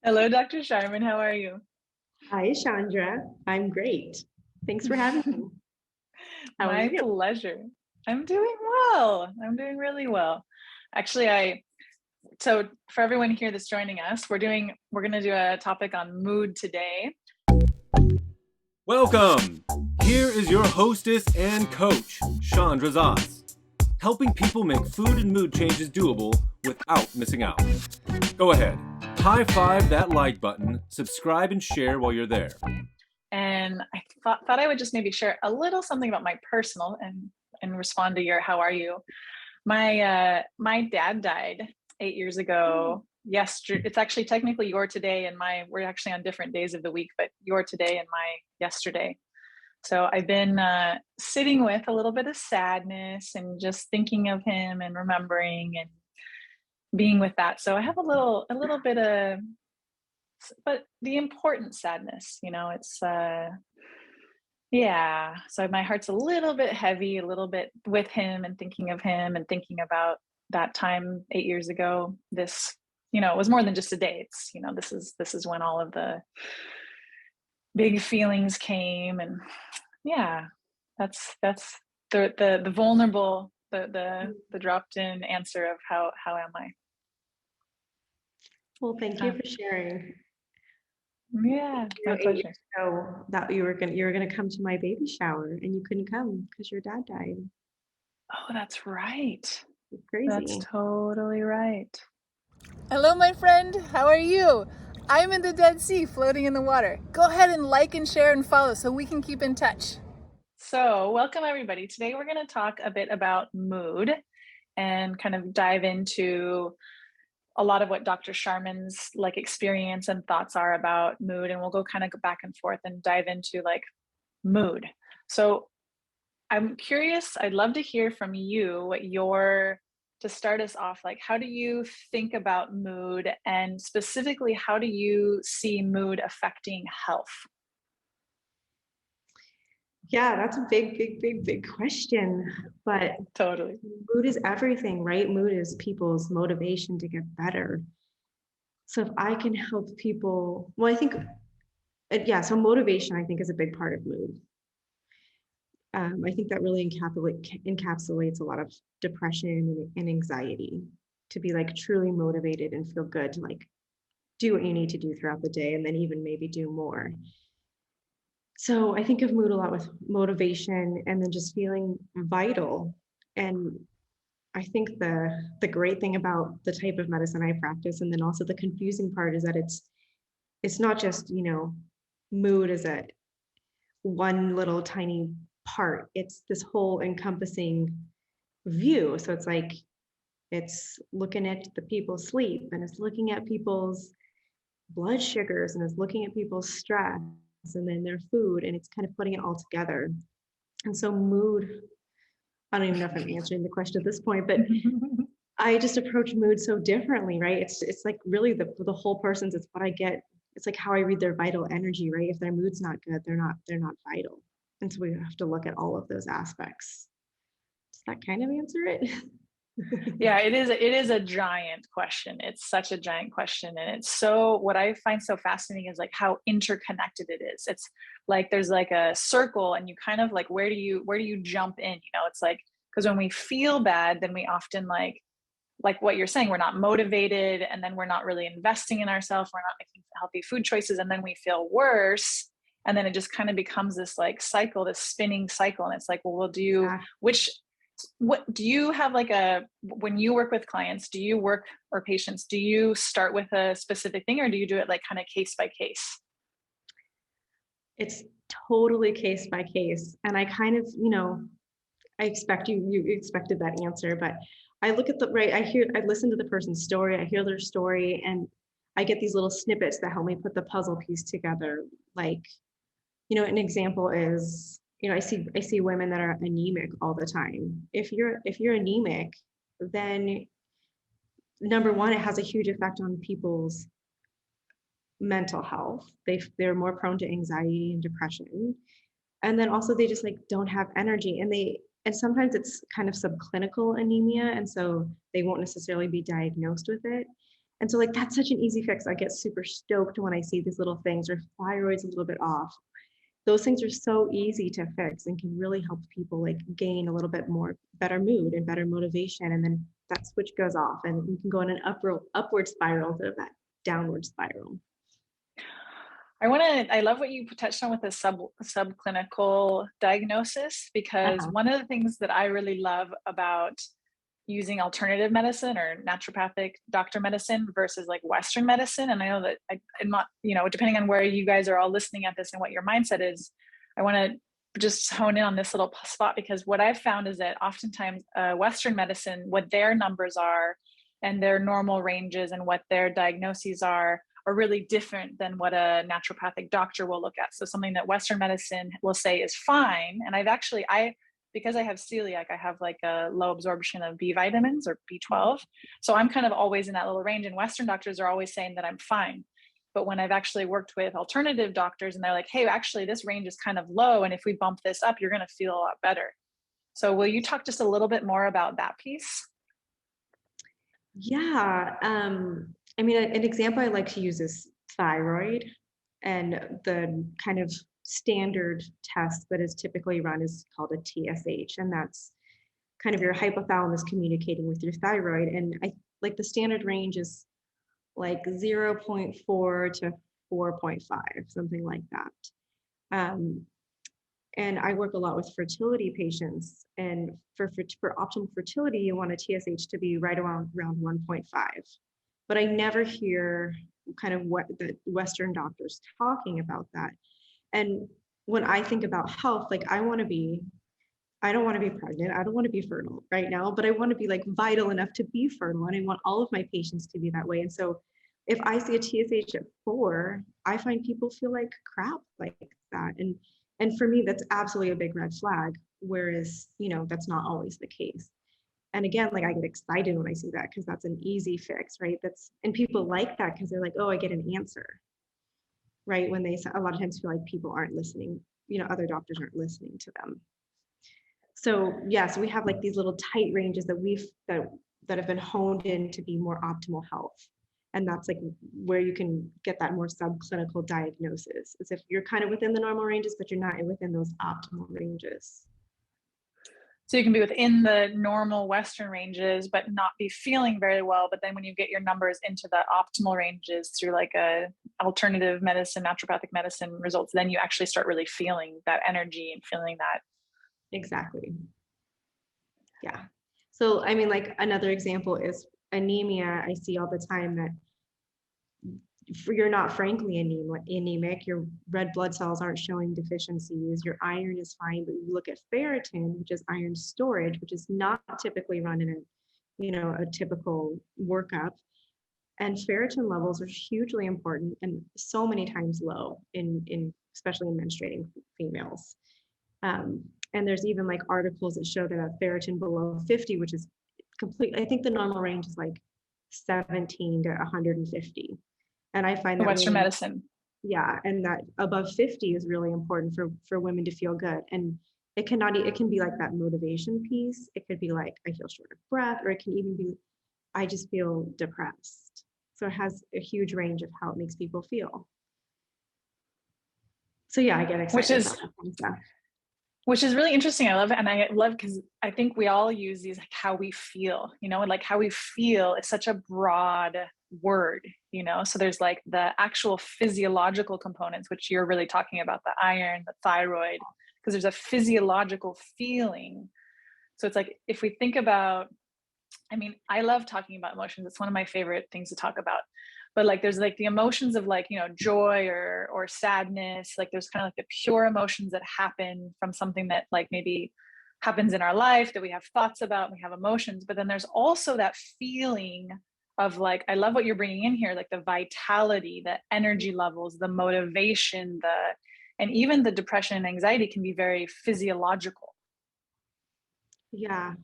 Hello, Dr. Sharman. How are you? Hi, Chandra. I'm great. Thanks for having me. How are My you? pleasure. I'm doing well. I'm doing really well. Actually, so for everyone here that's joining us, we're going to do a topic on mood today. Welcome! Here is your hostess and coach, Chandra Zas, helping people make food and mood changes doable without missing out. Go ahead, high five that like button, subscribe and share while you're there. And I thought I would just maybe share a little something about my personal and respond to your how are you. My dad died 8 years ago. Yesterday, it's actually technically your today and we're actually on different days of the week, but your today and my yesterday. So I've been sitting with a little bit of sadness and just thinking of him and remembering and being with that. So I have a little bit of, but the important sadness, it's yeah. So my heart's a little bit heavy, a little bit with him and thinking of him and thinking about that time 8 years ago. This, it was more than just a day. It's, this is when all of the big feelings came, and yeah, that's the vulnerable, the dropped in answer of how am I. Well, thank you for sharing. Yeah, my 8 years pleasure. ago that you were gonna come to my baby shower and you couldn't come because your dad died. Oh, that's right. It's That's crazy. totally right. Hello, my friend. How are you? I'm in the Dead Sea floating in the water. Go ahead and like and share and follow so we can keep in touch. So, welcome everybody. Today we're going to talk a bit about mood and kind of dive into a lot of what Dr. Sharman's experience and thoughts are about mood, and we'll go kind of go back and forth and dive into mood. So, I'm curious, I'd love to hear from you to start us off, how do you think about mood, and specifically how do you see mood affecting health? Yeah, that's a big, big, big, big question. But Totally. mood is everything, right? Mood is people's motivation to get better. So if I can help people, well, I think, yeah, so motivation, I think, is a big part of mood. I think that really encapsulates a lot of depression and anxiety, to be truly motivated and feel good to do what you need to do throughout the day and then even maybe do more. So I think of mood a lot with motivation and then just feeling vital. And I think the great thing about the type of medicine I practice, and then also the confusing part, is that it's not just, mood as a one little tiny part. It's this whole encompassing view. So it's looking at the people's sleep, and it's looking at people's blood sugars, and it's looking at people's stress, and then their food, and it's kind of putting it all together. And so mood, I don't even know if I'm answering the question at this point, but I just approach mood so differently, right? It's like really the whole person's, it's what I get. It's like how I read their vital energy, right? If their mood's not good, they're not vital. And so we have to look at all of those aspects. Does that kind of answer it? Yeah, it is a giant question. It's such a giant question, and it's so, what I find so fascinating is how interconnected it is. It's there's a circle, and you kind of where do you jump in, it's because when we feel bad, then we often what you're saying, we're not motivated, and then we're not really investing in ourselves, we're not making healthy food choices, and then we feel worse, and then it just kind of becomes this cycle, this spinning cycle, and it's well, we'll do Yeah. which what do you have when you work with clients, do you work, or patients, do you start with a specific thing, or do you do it kind of case by case? It's totally case by case. And I kind of, I expect you expected that answer, but I look at I listen to the person's story, I hear their story, and I get these little snippets that help me put the puzzle piece together. An example is, I see women that are anemic all the time. If you're anemic, then number one, it has a huge effect on people's mental health. They're more prone to anxiety and depression. And then also they just don't have energy, and sometimes it's kind of subclinical anemia, and so they won't necessarily be diagnosed with it. And so like, that's such an easy fix. I get super stoked when I see these little things, or thyroid's a little bit off. Those things are so easy to fix and can really help people like gain a little bit more better mood and better motivation. And then that switch goes off and you can go in an upward spiral instead of that downward spiral. I love what you touched on with the subclinical diagnosis, because one of the things that I really love about using alternative medicine or naturopathic doctor medicine versus like Western medicine, and I know that I'm not, depending on where you guys are all listening at this and what your mindset is, I want to just hone in on this little spot, because what I've found is that oftentimes Western medicine, what their numbers are and their normal ranges and what their diagnoses are really different than what a naturopathic doctor will look at. So something that Western medicine will say is fine. And because I have celiac, I have like a low absorption of B vitamins or B12. So I'm kind of always in that little range, and Western doctors are always saying that I'm fine. But when I've actually worked with alternative doctors and they're like, hey, actually this range is kind of low, and if we bump this up, you're going to feel a lot better. So will you talk just a little bit more about that piece? Yeah. I mean, an example I like to use is thyroid, and the kind of standard test that is typically run is called a TSH, and that's kind of your hypothalamus communicating with your thyroid. And I like the standard range is like 0.4 to 4.5, something like that. And I work a lot with fertility patients, and for optimal fertility, you want a TSH to be right around 1.5. But I never hear kind of what the Western doctors talking about that. And when I think about health, like I don't want to be pregnant. I don't want to be fertile right now, but I want to be like vital enough to be fertile. And I want all of my patients to be that way. And so if I see a TSH at 4, I find people feel like crap like that. And for me, that's absolutely a big red flag. Whereas, that's not always the case. And again, like I get excited when I see that, because that's an easy fix, right? And people like that because they're like, oh, I get an answer, right? When a lot of times feel like people aren't listening, other doctors aren't listening to them. So we have like these little tight ranges that have been honed in to be more optimal health. And that's like where you can get that more subclinical diagnosis, as if you're kind of within the normal ranges, but you're not within those optimal ranges. So you can be within the normal Western ranges, but not be feeling very well. But then when you get your numbers into the optimal ranges through like a alternative medicine, naturopathic medicine results, then you actually start really feeling that energy and feeling that. Exactly. Yeah. So, I mean, like another example is anemia. I see all the time that you're not frankly anemic, your red blood cells aren't showing deficiencies, your iron is fine, but you look at ferritin, which is iron storage, which is not typically run in a typical workup. And ferritin levels are hugely important and so many times low especially in menstruating females. And there's even like articles that show that a ferritin below 50, which is I think the normal range is like 17 to 150. And I find that Western medicine. Yeah. And that above 50 is really important for women to feel good. And it can be like that motivation piece. It could be like, I feel short of breath, or it can even be, I just feel depressed. So it has a huge range of how it makes people feel. So yeah, I get excited about that kind of stuff. Which is really interesting. I love because I think we all use these, like how we feel, and like how we feel is such a broad word, so there's like the actual physiological components, which you're really talking about, the iron, the thyroid, because there's a physiological feeling. So it's like, if we think about, I love talking about emotions. It's one of my favorite things to talk about. But like, there's like the emotions of like, joy or sadness. Like there's kind of like the pure emotions that happen from something that like maybe happens in our life that we have thoughts about, and we have emotions. But then there's also that feeling of like, I love what you're bringing in here, like the vitality, the energy levels, the motivation, and even the depression and anxiety can be very physiological. Yeah,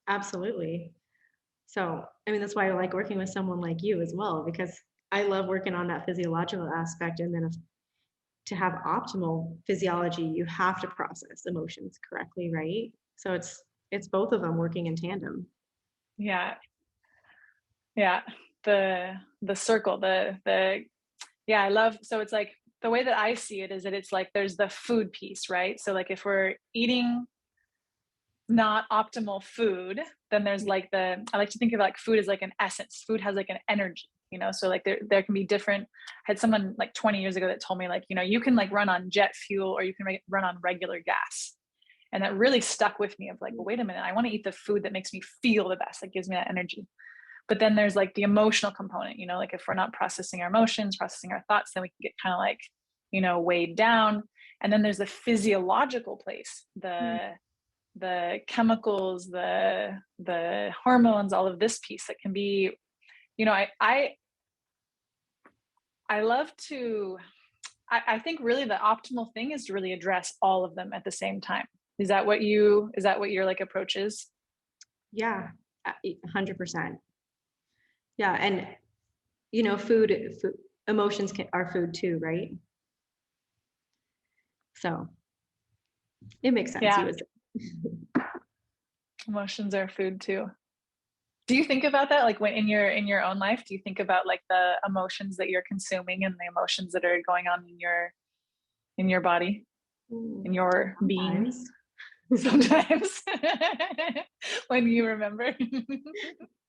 absolutely. So, that's why I like working with someone like you as well, because I love working on that physiological aspect. And then to have optimal physiology, you have to process emotions correctly, right? So it's both of them working in tandem. Yeah. the circle, yeah, I love, so it's like the way that I see it is that it's like there's the food piece, right? So like if we're eating not optimal food, then there's like I like to think of like food as like an essence. Food has like an energy, you know? So like there can be different, I had someone like 20 years ago that told me like, you know, you can like run on jet fuel or you can run on regular gas. And that really stuck with me of like, well, wait a minute, I want to eat the food that makes me feel the best, that gives me that energy. But then there's like the emotional component, you know, like if we're not processing our emotions, processing our thoughts, then we can get kind of like, you know, weighed down. And then there's the physiological place, the chemicals, the hormones, all of this piece that can be, you know, I love to, I think really the optimal thing is to really address all of them at the same time. Is that what your like approach is? Yeah, 100%. Yeah. And, you know, food emotions are food too, right? So it makes sense. Yeah. Emotions are food too. Do you think about that? Like when in your own life, do you think about like the emotions that you're consuming and the emotions that are going on in your body, in your being? Sometimes when you remember.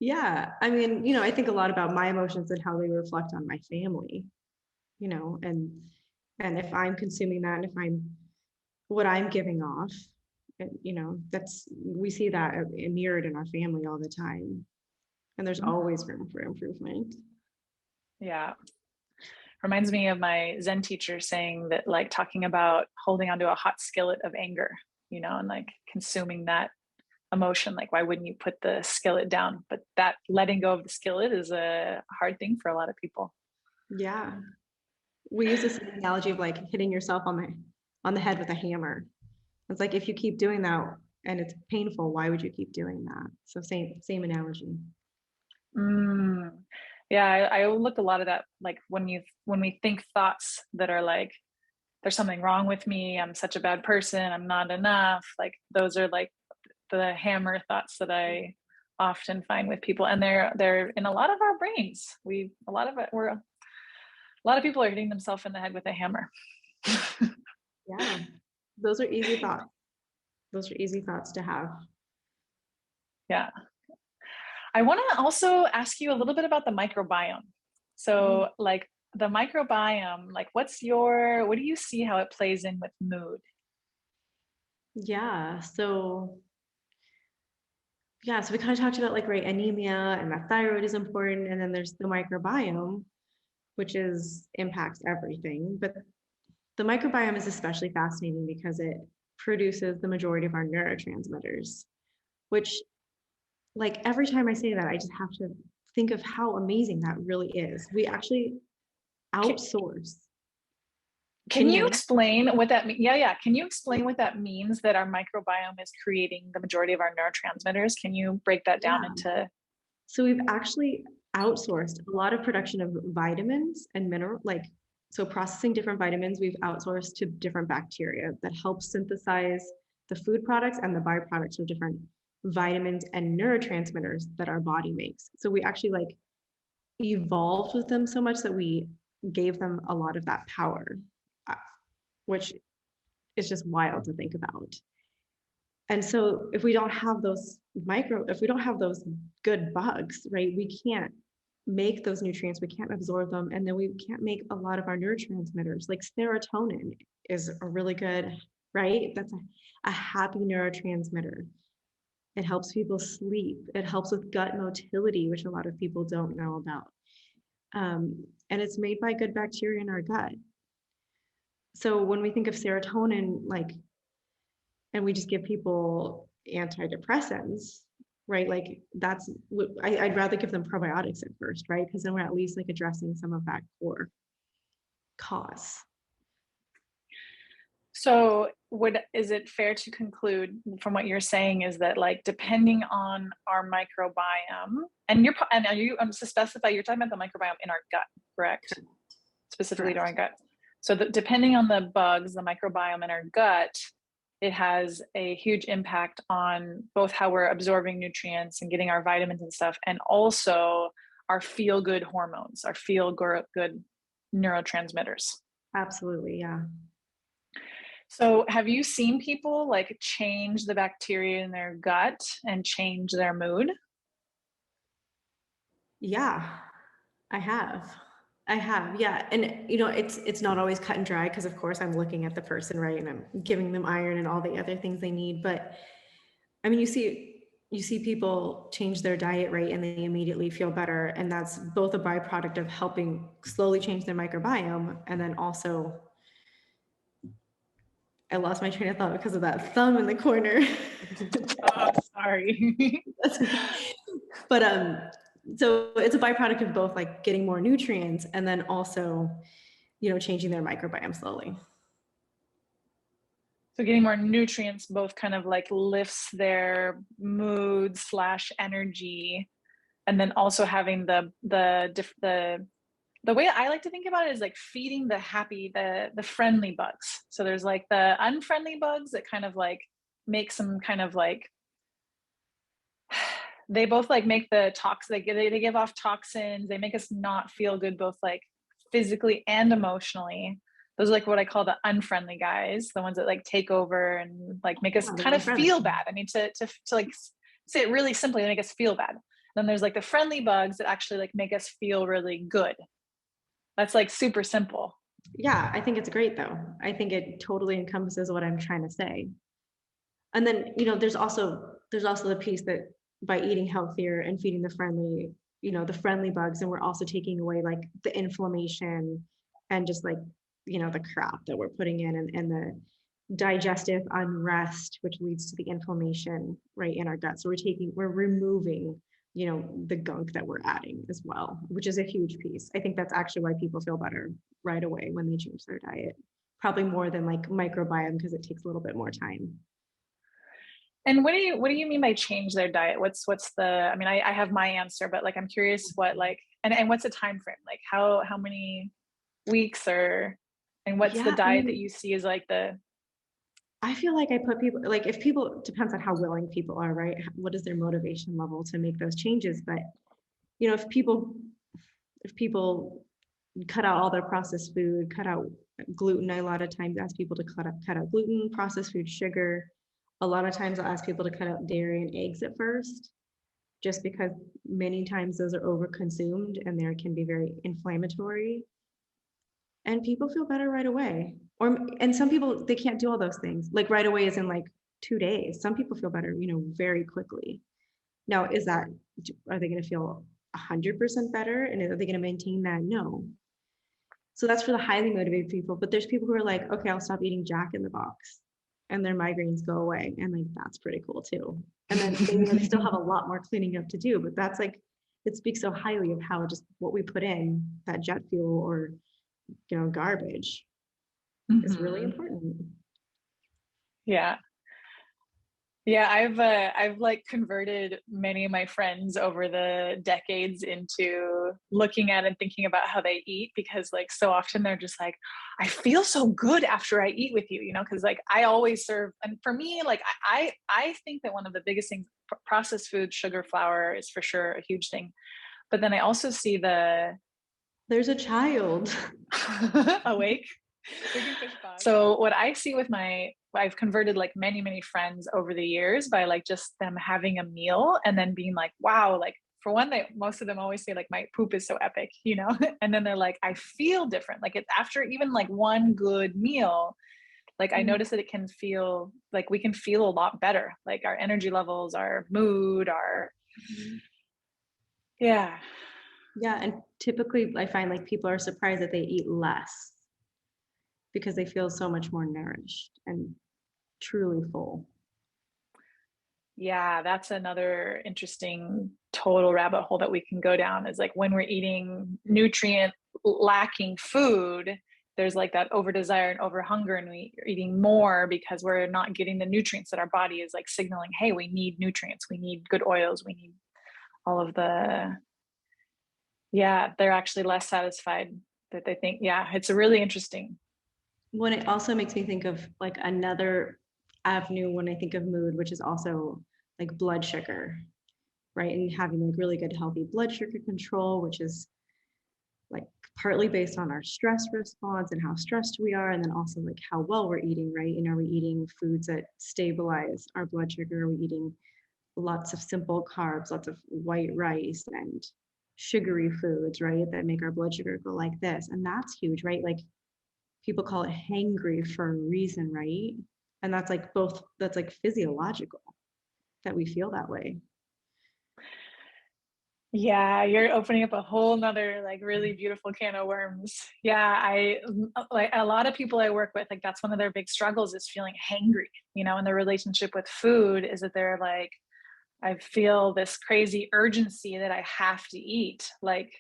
Yeah. I mean, you know, I think a lot about my emotions and how they reflect on my family, you know, and if I'm consuming that, and if what I'm giving off, and, you know, we see that mirrored in our family all the time. And there's always room for improvement. Yeah. Reminds me of my Zen teacher saying that, like, talking about holding onto a hot skillet of anger, you know, and like consuming that emotion. Like, why wouldn't you put the skillet down? But that letting go of the skillet is a hard thing for a lot of people. Yeah. We use this analogy of like hitting yourself on the head with a hammer. It's like, if you keep doing that and it's painful, why would you keep doing that? So same analogy. Yeah, I look a lot of that, like when we think thoughts that are like, there's something wrong with me, I'm such a bad person, I'm not enough, like those are like the hammer thoughts that I often find with people, and they're in a lot of our brains. A lot of people are hitting themselves in the head with a hammer. Yeah, those are easy thoughts. Those are easy thoughts to have. Yeah. I want to also ask you a little bit about the microbiome. So like the microbiome, like what do you see how it plays in with mood? Yeah. So we kind of talked about like, right, anemia, and that thyroid is important. And then there's the microbiome, which impacts everything. But the microbiome is especially fascinating because it produces the majority of our neurotransmitters, which, like, every time I say that, I just have to think of how amazing that really is. We actually outsource. Can you explain what that means? Yeah. Can you explain what that means, that our microbiome is creating the majority of our neurotransmitters? Can you break that down into? So we've actually outsourced a lot of production of vitamins and mineral, so processing different vitamins, we've outsourced to different bacteria that help synthesize the food products and the byproducts of different vitamins and neurotransmitters that our body makes. So we actually like evolved with them so much that we gave them a lot of that power, which is just wild to think about. And so if we don't have those good bugs, right, we can't make those nutrients, we can't absorb them, and then we can't make a lot of our neurotransmitters. Like serotonin is a really good, right? That's a happy neurotransmitter. It helps people sleep. It helps with gut motility, which a lot of people don't know about. And it's made by good bacteria in our gut. So when we think of serotonin, and we just give people antidepressants, right? Like I'd rather give them probiotics at first, right? Because then we're at least like addressing some of that core cause. So is it fair to conclude from what you're saying is that, like, depending on our microbiome, and are you to specify, you're talking about the microbiome in our gut, correct? Specifically to our gut. So depending on the bugs, the microbiome in our gut, it has a huge impact on both how we're absorbing nutrients and getting our vitamins and stuff, and also our feel good hormones, our feel good neurotransmitters. Absolutely. Yeah. So have you seen people like change the bacteria in their gut and change their mood? Yeah, I have. Yeah. And it's not always cut and dry because of course I'm looking at the person, right? And I'm giving them iron and all the other things they need. But I mean, you see people change their diet, right? And they immediately feel better. And that's both a byproduct of helping slowly change their microbiome. And then also, I lost my train of thought because of that thumb in the corner. Oh, sorry. But so it's a byproduct of both like getting more nutrients and then also, changing their microbiome slowly. So getting more nutrients both kind of like lifts their mood / energy, and then also having the way I like to think about it is like feeding the happy, the friendly bugs. So there's like the unfriendly bugs that kind of like make some kind of like, they both like make the they give off toxins. They make us not feel good, both like physically and emotionally. Those are like what I call the unfriendly guys, the ones that like take over and like make us kind of feel bad. I mean, to like say it really simply, they make us feel bad. Then there's like the friendly bugs that actually like make us feel really good. That's like super simple. Yeah, I think it's great though. I think it totally encompasses what I'm trying to say. And then, there's also the piece that by eating healthier and feeding the friendly bugs, and we're also taking away like the inflammation and just like, the crap that we're putting in and the digestive unrest, which leads to the inflammation right in our gut. So we're removing, the gunk that we're adding as well, which is a huge piece. I think that's actually why people feel better right away when they change their diet, probably more than like microbiome because it takes a little bit more time. And what do you mean by change their diet? What's the, I mean, I have my answer, but like I'm curious what like and what's the time frame? Like how many weeks and what's the diet that you see as like the, I feel like I put people, like if people, depends on how willing people are, right? What is their motivation level to make those changes? But, if people cut out all their processed food, cut out gluten, I a lot of times ask people to cut out gluten, processed food, sugar. A lot of times I'll ask people to cut out dairy and eggs at first, just because many times those are overconsumed and they can be very inflammatory. And people feel better right away. And some people, they can't do all those things. Like right away is in like 2 days. Some people feel better, very quickly. Now, are they going to feel 100% better? And are they going to maintain that? No. So that's for the highly motivated people. But there's people who are like, okay, I'll stop eating Jack in the Box and their migraines go away. And like, that's pretty cool too. And then they still have a lot more cleaning up to do, but that's like, it speaks so highly of how just what we put in, that jet fuel or garbage, is really important. Yeah. I've like converted many of my friends over the decades into looking at and thinking about how they eat, because like so often they're just like, I feel so good after I eat with you, because like I always serve, and for me, like I think that one of the biggest things, processed food, sugar, flour is for sure a huge thing. But then I also see there's a child awake. So what I see with I've converted like many friends over the years by like just them having a meal and then being like, wow, like for one, most of them always say like my poop is so epic, and then they're like, I feel different. Like it's after even like one good meal, like I notice that it can feel like we can feel a lot better, like our energy levels, our mood, yeah. And typically I find like people are surprised that they eat less because they feel so much more nourished and truly full. Yeah, that's another interesting total rabbit hole that we can go down, is like when we're eating nutrient lacking food, there's like that over desire and over hunger, and we're eating more because we're not getting the nutrients that our body is like signaling, hey, we need nutrients, we need good oils, we need all of they're actually less satisfied that they think, it's really interesting. When it also makes me think of like another avenue when I think of mood, which is also like blood sugar. right? And having like really good healthy blood sugar control, which is like partly based on our stress response and how stressed we are, and then also like how well we're eating, right? And are we eating foods that stabilize our blood sugar? Are we eating lots of simple carbs, lots of white rice and sugary foods, right? That make our blood sugar go like this. And that's huge, right? Like people call it hangry for a reason, right? And that's like both, that's like physiological that we feel that way. Yeah, you're opening up a whole nother like really beautiful can of worms. Yeah, I like a lot of people I work with, like that's one of their big struggles is feeling hangry, you know, in their relationship with food is that they're like, I feel this crazy urgency that I have to eat. Like,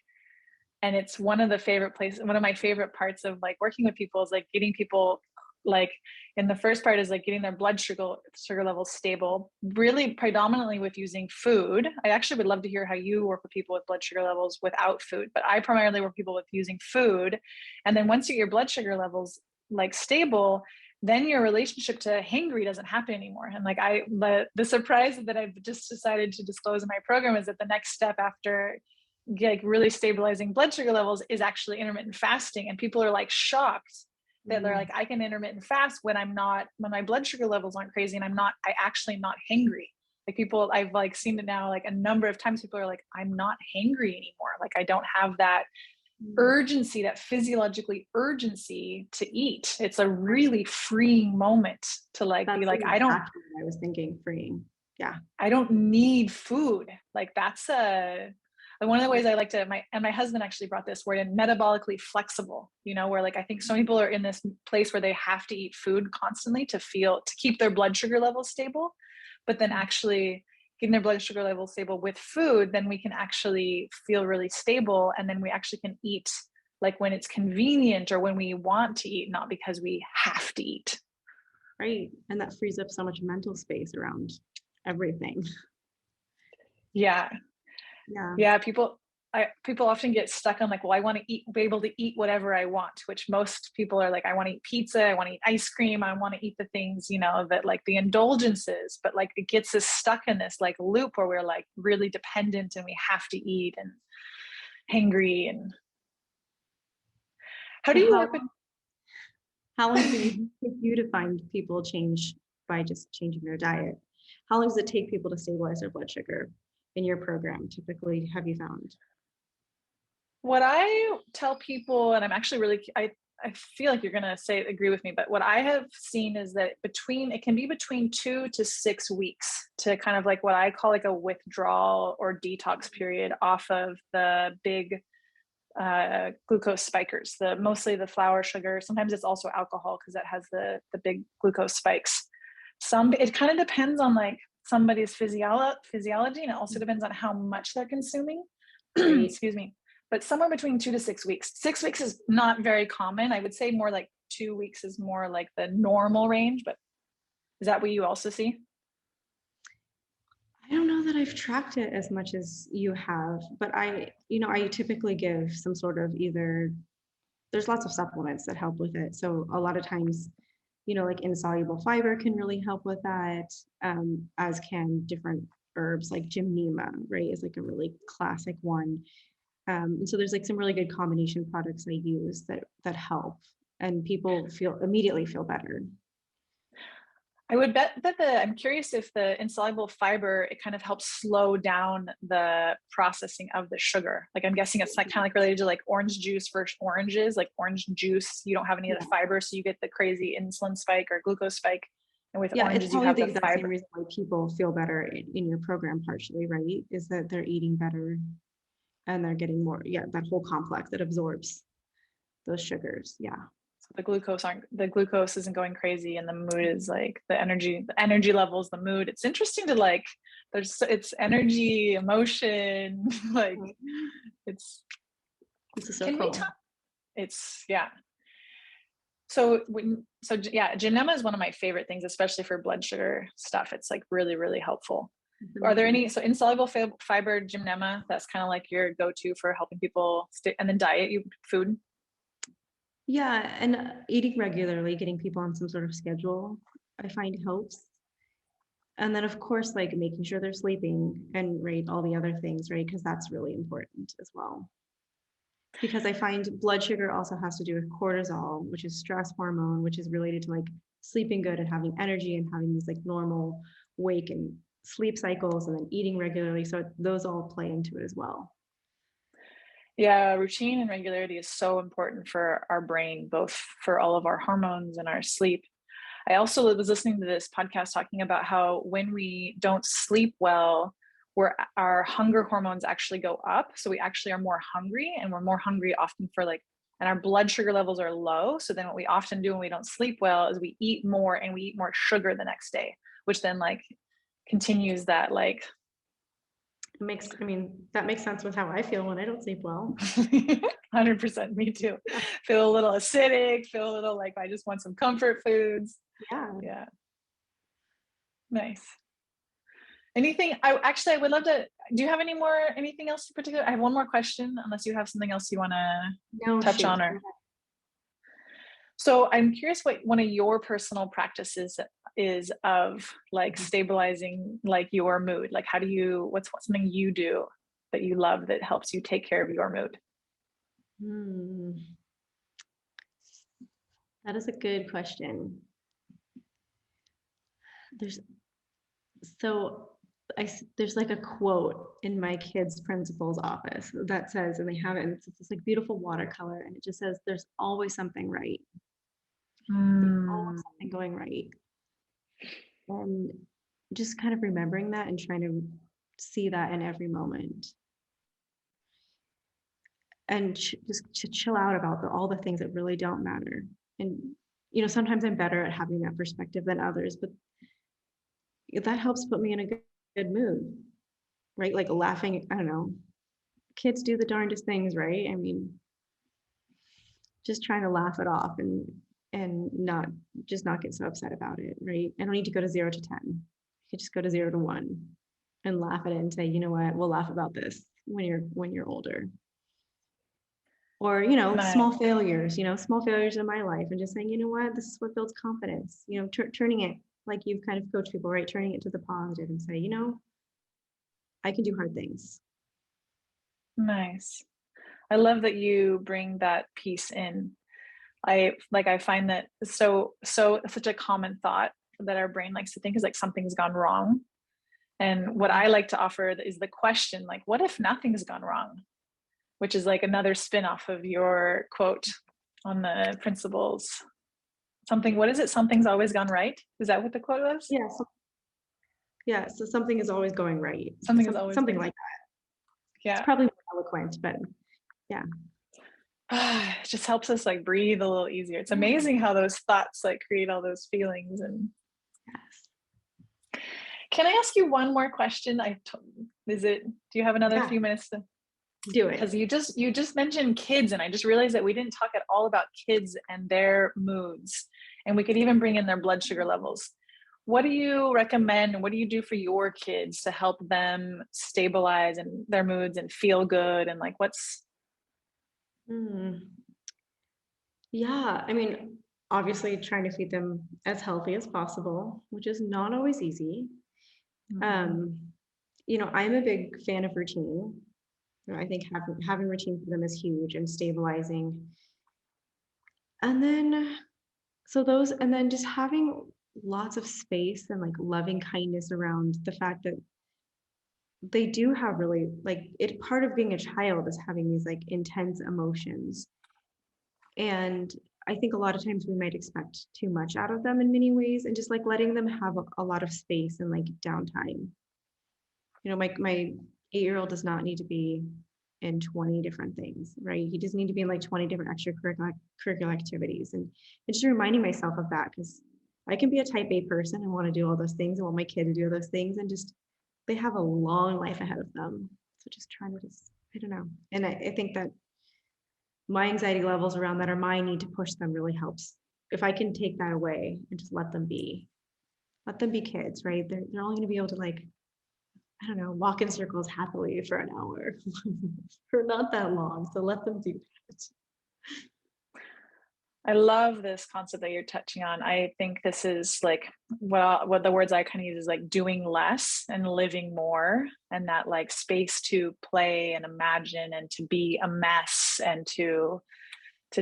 and it's one of my favorite parts of like working with people is like getting people like in the first part is like getting their blood sugar levels stable, really predominantly with using food. I actually would love to hear how you work with people with blood sugar levels without food, but I primarily work with people with using food. And then once you get your blood sugar levels like stable, then your relationship to hangry doesn't happen anymore. And like the surprise that I've just decided to disclose in my program is that the next step after like really stabilizing blood sugar levels is actually intermittent fasting. And people are like shocked that they're like, I can intermittent fast when my blood sugar levels aren't crazy and I actually not hangry. Like people, I've like seen it now, like a number of times people are like, I'm not hangry anymore. Like I don't have that urgency, that physiologically urgency to eat. It's a really freeing moment to like be like, exactly what I was thinking, freeing. Yeah. I don't need food. Like that's one of the ways I like to, my husband actually brought this word in, metabolically flexible, you know, where like, I think some people are in this place where they have to eat food constantly to keep their blood sugar levels stable, but then actually getting their blood sugar levels stable with food, then we can actually feel really stable. And then we actually can eat like when it's convenient or when we want to eat, not because we have to eat. Right. And that frees up so much mental space around everything. Yeah. Yeah. People often get stuck on like, well, I want to be able to eat whatever I want, which most people are like, I want to eat pizza, I want to eat ice cream, I want to eat the things, you know, that like the indulgences, but like it gets us stuck in this like loop where we're like really dependent and we have to eat and hangry. And how do you work with? How long does it take you to find people change by just changing their diet? How long does it take people to stabilize their blood sugar in your program? Typically, have you found? What I tell people, and I'm actually really, I feel like you're going to agree with me, but what I have seen is that it can be between 2 to 6 weeks to kind of like what I call like a withdrawal or detox period off of the big glucose spikers, mostly the flour, sugar. Sometimes it's also alcohol because that has the big glucose spikes. It kind of depends on like somebody's physiology, and it also depends on how much they're consuming. Excuse me. But somewhere between 2 to 6 weeks. 6 weeks is not very common. I would say more like 2 weeks is more like the normal range, but is that what you also see? I don't know that I've tracked it as much as you have, but I typically give some sort of there's lots of supplements that help with it. So a lot of times, like insoluble fiber can really help with that, as can different herbs like gymnema, right, is like a really classic one. And so there's like some really good combination products I use that help, and people immediately feel better. I would bet that I'm curious if the insoluble fiber, it kind of helps slow down the processing of the sugar. Like I'm guessing it's like kind of like related to like orange juice versus oranges, like orange juice, you don't have any of the fiber, so you get the crazy insulin spike or glucose spike. And with oranges, it's you have the the exact fiber. same reason why people feel better in your program, partially, right? Is that they're eating better and they're getting more, that whole complex that absorbs those sugars. Yeah. So the glucose isn't going crazy, and the mood is like the energy levels, the mood. It's interesting to like, it's energy, emotion, like it's a circle. Gymnema is one of my favorite things, especially for blood sugar stuff. It's like really, really helpful. Are there any, insoluble fiber gymnema, that's kind of like your go-to for helping people and then food? Yeah, and eating regularly, getting people on some sort of schedule, I find helps. And then of course, like making sure they're sleeping and right, all the other things, right? Because that's really important as well. Because I find blood sugar also has to do with cortisol, which is stress hormone, which is related to like sleeping good and having energy and having these like normal wake and sleep cycles and then eating regularly. So those all play into it as well. Yeah, routine and regularity is so important for our brain, both for all of our hormones and our sleep. I also was listening to this podcast talking about how when we don't sleep well, our hunger hormones actually go up. So we actually are more hungry, and we're more hungry often for like, and our blood sugar levels are low. So then what we often do when we don't sleep well is we eat more, and we eat more sugar the next day, which then like continues that like That makes sense with how I feel when I don't sleep well. 100%, me too. Feel a little acidic, feel a little like I just want some comfort foods. Yeah. Nice. Anything, I would love to, do you have anything else in particular? I have one more question, unless you have something else you want to touch on. So I'm curious what one of your personal practices is of like stabilizing like your mood. Like what's something you do that you love that helps you take care of your mood? That is a good question. There's like a quote in my kids' principal's office that says, and they have it, and it's this like beautiful watercolor, and it just says, "There's always something right. There's always something going right." And just kind of remembering that and trying to see that in every moment, and just to chill out about all the things that really don't matter. And sometimes I'm better at having that perspective than others, but that helps put me in a good mood, right? Like laughing, I don't know, kids do the darndest things, right? I mean, just trying to laugh it off and not get so upset about it, right? I don't need to go to 0 to 10. You could just go to 0 to 1 and laugh at it and say, you know what, we'll laugh about this when you're older. Or, Nice. small failures in my life, and just saying, you know what, this is what builds confidence, turning it, like you've kind of coached people, right? Turning it to the positive and say, I can do hard things. Nice. I love that you bring that piece in. I find that such a common thought that our brain likes to think is like something's gone wrong. And what I like to offer is the question, like, what if nothing's gone wrong? Which is like another spin-off of your quote on the principles. What is it? Something's always gone right. Is that what the quote was? Yeah. So something is always going right. Something is always something like that. Yeah. It's probably more eloquent, but yeah. It just helps us like breathe a little easier. It's amazing how those thoughts like create all those feelings. And yes. Can I ask you one more question? Do you have another few minutes to do it? Because you just mentioned kids, and I just realized that we didn't talk at all about kids and their moods, and we could even bring in their blood sugar levels. What do you recommend? What do you do for your kids to help them stabilize and their moods and feel good? And like, what's Yeah, I mean, obviously trying to feed them as healthy as possible, which is not always easy. I'm a big fan of routine. I think having routine for them is huge and stabilizing. And then just having lots of space and like loving kindness around the fact that they do have really part of being a child is having these like intense emotions. And I think a lot of times we might expect too much out of them in many ways, and just like letting them have a lot of space and like downtime. My 8-year-old does not need to be in 20 different things, right? He doesn't need to be in like 20 different extracurricular activities. And just reminding myself of that, because I can be a type A person and want to do all those things and want my kid to do those things, and just they have a long life ahead of them. So just trying to I don't know. And I think that my anxiety levels around that, or my need to push them, really helps. If I can take that away and just let them be kids, right? They're only going to be able to I don't know, walk in circles happily for an hour for not that long. So let them do that. I love this concept that you're touching on. I think this is like what the words I kind of use is like doing less and living more, and that like space to play and imagine and to be a mess and to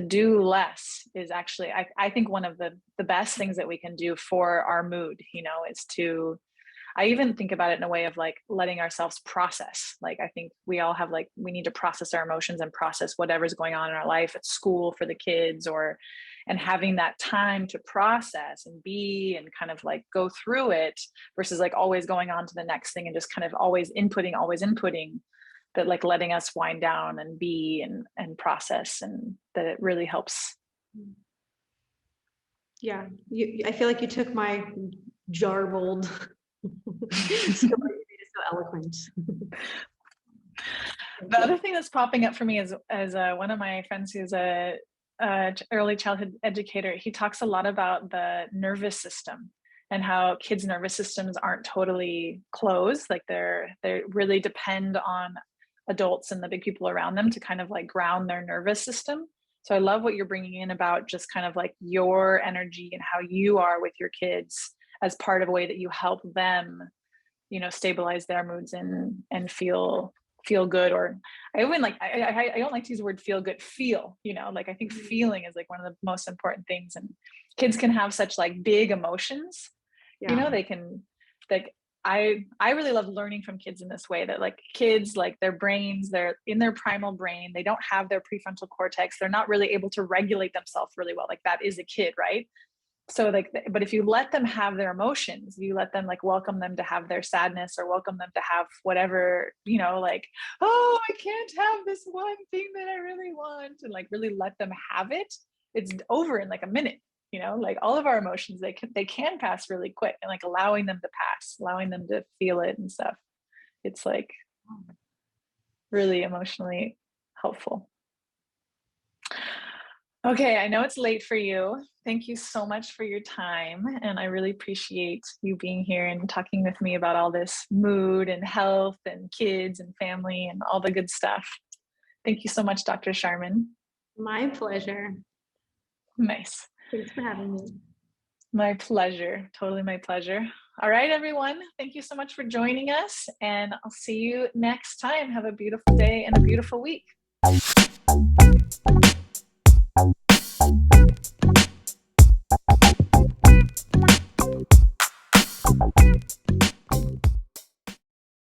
do less is actually, I think one of the best things that we can do for our mood, you know, is to, I even think about it in a way of like letting ourselves process. Like, I think we all have like, we need to process our emotions and process whatever's going on in our life at school for the kids, and having that time to process and be and kind of like go through it versus like always going on to the next thing and just kind of always inputting, but like letting us wind down and be and process, and that it really helps. Yeah, I feel like you took my jarbled story and made it so eloquent. The other thing that's popping up for me is as one of my friends who's a early childhood educator, he talks a lot about the nervous system and how kids' nervous systems aren't totally closed. Like they really depend on adults and the big people around them to kind of like ground their nervous system. So I love what you're bringing in about just kind of like your energy and how you are with your kids as part of a way that you help them, you know, stabilize their moods and feel good. Or I even like, I don't like to use the word feel good, you know, like I think feeling is like one of the most important things, and kids can have such like big emotions, you know, they can like, I really love learning from kids in this way, that like kids, like their brains, they're in their primal brain, they don't have their prefrontal cortex, they're not really able to regulate themselves really well. Like that is a kid, right? So like, but if you let them have their emotions, you let them like welcome them to have their sadness or welcome them to have whatever, you know, like, oh, I can't have this one thing that I really want, and like really let them have it, it's over in like a minute. You know, like all of our emotions, they can pass really quick, and like allowing them to pass, allowing them to feel it and stuff. It's like really emotionally helpful. Okay, I know it's late for you. Thank you so much for your time. And I really appreciate you being here and talking with me about all this mood and health and kids and family and all the good stuff. Thank you so much, Dr. Sharman. My pleasure. Nice. Thanks for having me. My pleasure. Totally my pleasure. All right, everyone. Thank you so much for joining us, and I'll see you next time. Have a beautiful day and a beautiful week.